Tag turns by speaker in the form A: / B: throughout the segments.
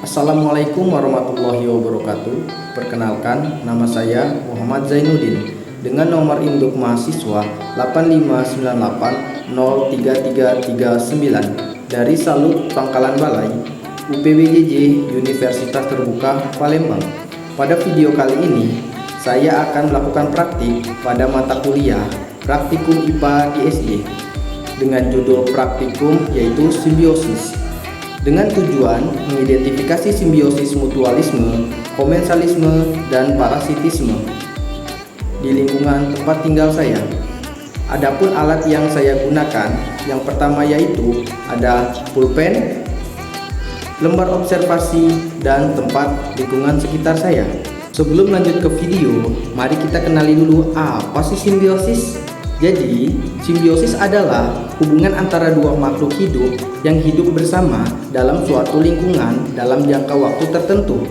A: Assalamualaikum warahmatullahi wabarakatuh. Perkenalkan, nama saya Muhammad Zainuddin dengan nomor induk mahasiswa 8598033339 dari Salut Pangkalan Balai, UPBJJ Universitas Terbuka Palembang. Pada video kali ini, saya akan melakukan praktik pada mata kuliah Praktikum IPA ISY dengan judul praktikum yaitu simbiosis, dengan tujuan mengidentifikasi simbiosis mutualisme, komensalisme, dan parasitisme di lingkungan tempat tinggal saya. Adapun alat yang saya gunakan, yang pertama yaitu ada pulpen, lembar observasi, dan tempat lingkungan sekitar saya. Sebelum lanjut ke video, mari kita kenali dulu apa sih simbiosis. Jadi, simbiosis adalah hubungan antara dua makhluk hidup yang hidup bersama dalam suatu lingkungan dalam jangka waktu tertentu.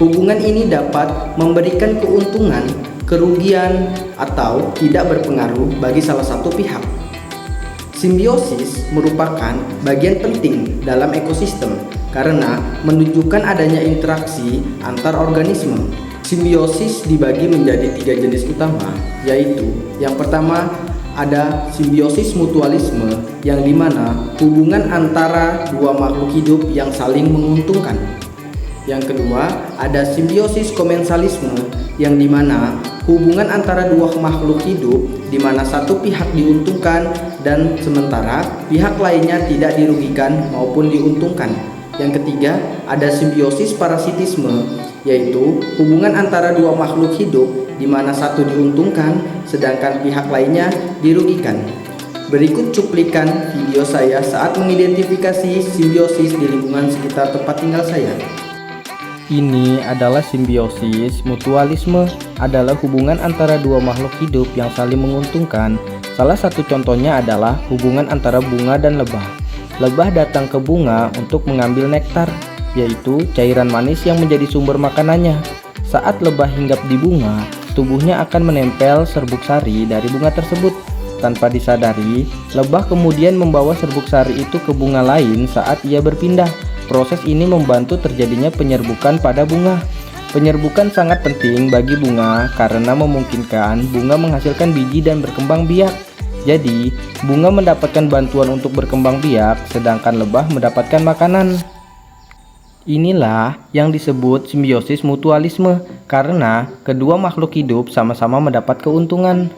A: Hubungan ini dapat memberikan keuntungan, kerugian, atau tidak berpengaruh bagi salah satu pihak. Simbiosis merupakan bagian penting dalam ekosistem karena menunjukkan adanya interaksi antar organisme. Simbiosis dibagi menjadi 3 jenis utama, yaitu yang pertama ada simbiosis mutualisme, yang dimana hubungan antara dua makhluk hidup yang saling menguntungkan. Yang kedua ada simbiosis komensalisme, yang dimana hubungan antara dua makhluk hidup di mana satu pihak diuntungkan dan sementara pihak lainnya tidak dirugikan maupun diuntungkan. Yang ketiga ada simbiosis parasitisme, yaitu hubungan antara dua makhluk hidup di mana satu diuntungkan sedangkan pihak lainnya dirugikan. Berikut cuplikan video saya saat mengidentifikasi simbiosis di lingkungan sekitar tempat tinggal saya.
B: Ini adalah simbiosis mutualisme, adalah hubungan antara dua makhluk hidup yang saling menguntungkan. Salah satu contohnya adalah hubungan antara bunga dan lebah. Lebah datang ke bunga untuk mengambil nektar, yaitu cairan manis yang menjadi sumber makanannya. Saat lebah hinggap di bunga, tubuhnya akan menempel serbuk sari dari bunga tersebut. Tanpa disadari, lebah kemudian membawa serbuk sari itu ke bunga lain saat ia berpindah. Proses ini membantu terjadinya penyerbukan pada bunga. Penyerbukan sangat penting bagi bunga karena memungkinkan bunga menghasilkan biji dan berkembang biak. Jadi, bunga mendapatkan bantuan untuk berkembang biak, sedangkan lebah mendapatkan makanan. Inilah yang disebut simbiosis mutualisme, karena kedua makhluk hidup sama-sama mendapat keuntungan.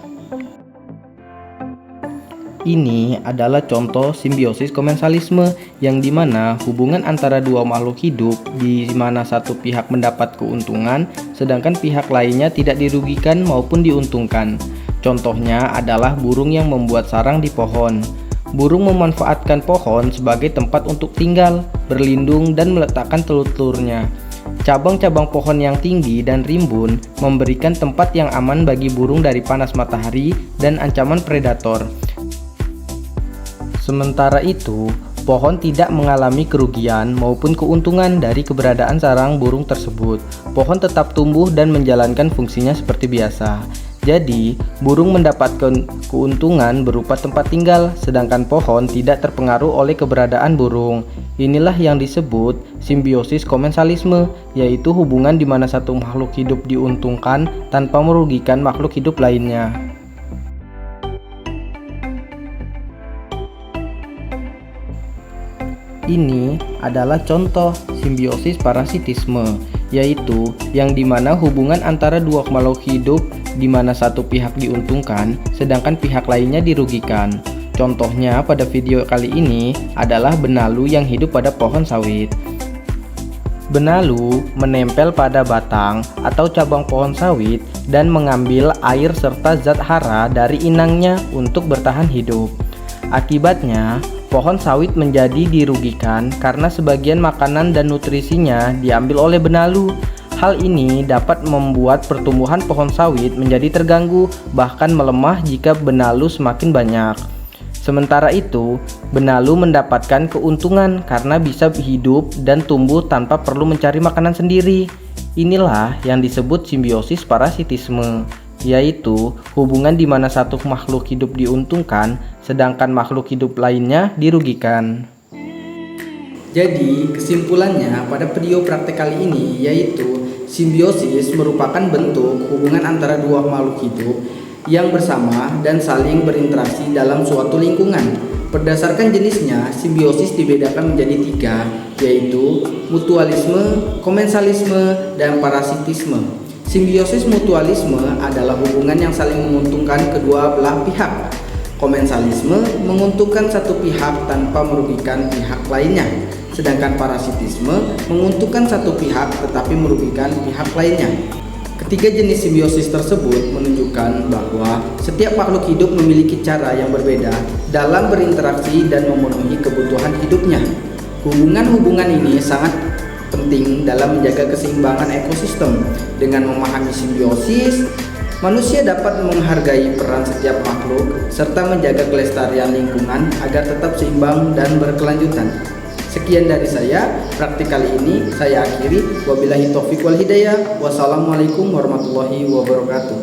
B: Ini adalah contoh simbiosis komensalisme, yang dimana hubungan antara dua makhluk hidup di mana satu pihak mendapat keuntungan, sedangkan pihak lainnya tidak dirugikan maupun diuntungkan. Contohnya adalah burung yang membuat sarang di pohon. Burung memanfaatkan pohon sebagai tempat untuk tinggal, berlindung, dan meletakkan telur-telurnya. Cabang-cabang pohon yang tinggi dan rimbun memberikan tempat yang aman bagi burung dari panas matahari dan ancaman predator. Sementara itu, pohon tidak mengalami kerugian maupun keuntungan dari keberadaan sarang burung tersebut. Pohon tetap tumbuh dan menjalankan fungsinya seperti biasa. Jadi, burung mendapatkan keuntungan berupa tempat tinggal, sedangkan pohon tidak terpengaruh oleh keberadaan burung. Inilah yang disebut simbiosis komensalisme, yaitu hubungan di mana satu makhluk hidup diuntungkan tanpa merugikan makhluk hidup lainnya. Ini adalah contoh simbiosis parasitisme, yaitu yang dimana hubungan antara dua makhluk hidup di mana satu pihak diuntungkan sedangkan pihak lainnya dirugikan. Contohnya pada video kali ini adalah benalu yang hidup pada pohon sawit. Benalu menempel pada batang atau cabang pohon sawit dan mengambil air serta zat hara dari inangnya untuk bertahan hidup. Akibatnya, pohon sawit menjadi dirugikan karena sebagian makanan dan nutrisinya diambil oleh benalu. Hal ini dapat membuat pertumbuhan pohon sawit menjadi terganggu, bahkan melemah jika benalu semakin banyak. Sementara itu, benalu mendapatkan keuntungan karena bisa hidup dan tumbuh tanpa perlu mencari makanan sendiri. Inilah yang disebut simbiosis parasitisme, yaitu hubungan di mana satu makhluk hidup diuntungkan, sedangkan makhluk hidup lainnya dirugikan.
A: Jadi, kesimpulannya pada video praktek kali ini yaitu simbiosis merupakan bentuk hubungan antara dua makhluk hidup yang bersama dan saling berinteraksi dalam suatu lingkungan. Berdasarkan jenisnya, simbiosis dibedakan menjadi tiga, yaitu mutualisme, komensalisme, dan parasitisme. Simbiosis mutualisme adalah hubungan yang saling menguntungkan kedua belah pihak. Komensalisme menguntungkan satu pihak tanpa merugikan pihak lainnya. Sedangkan parasitisme menguntungkan satu pihak tetapi merugikan pihak lainnya. Ketiga jenis simbiosis tersebut menunjukkan bahwa setiap makhluk hidup memiliki cara yang berbeda dalam berinteraksi dan memenuhi kebutuhan hidupnya. Hubungan-hubungan ini sangat penting dalam menjaga keseimbangan ekosistem. Dengan memahami simbiosis, manusia dapat menghargai peran setiap makhluk serta menjaga kelestarian lingkungan agar tetap seimbang dan berkelanjutan. Sekian dari saya, praktik kali ini saya akhiri. Wabillahi taufiq wal hidayah. Wassalamualaikum warahmatullahi wabarakatuh.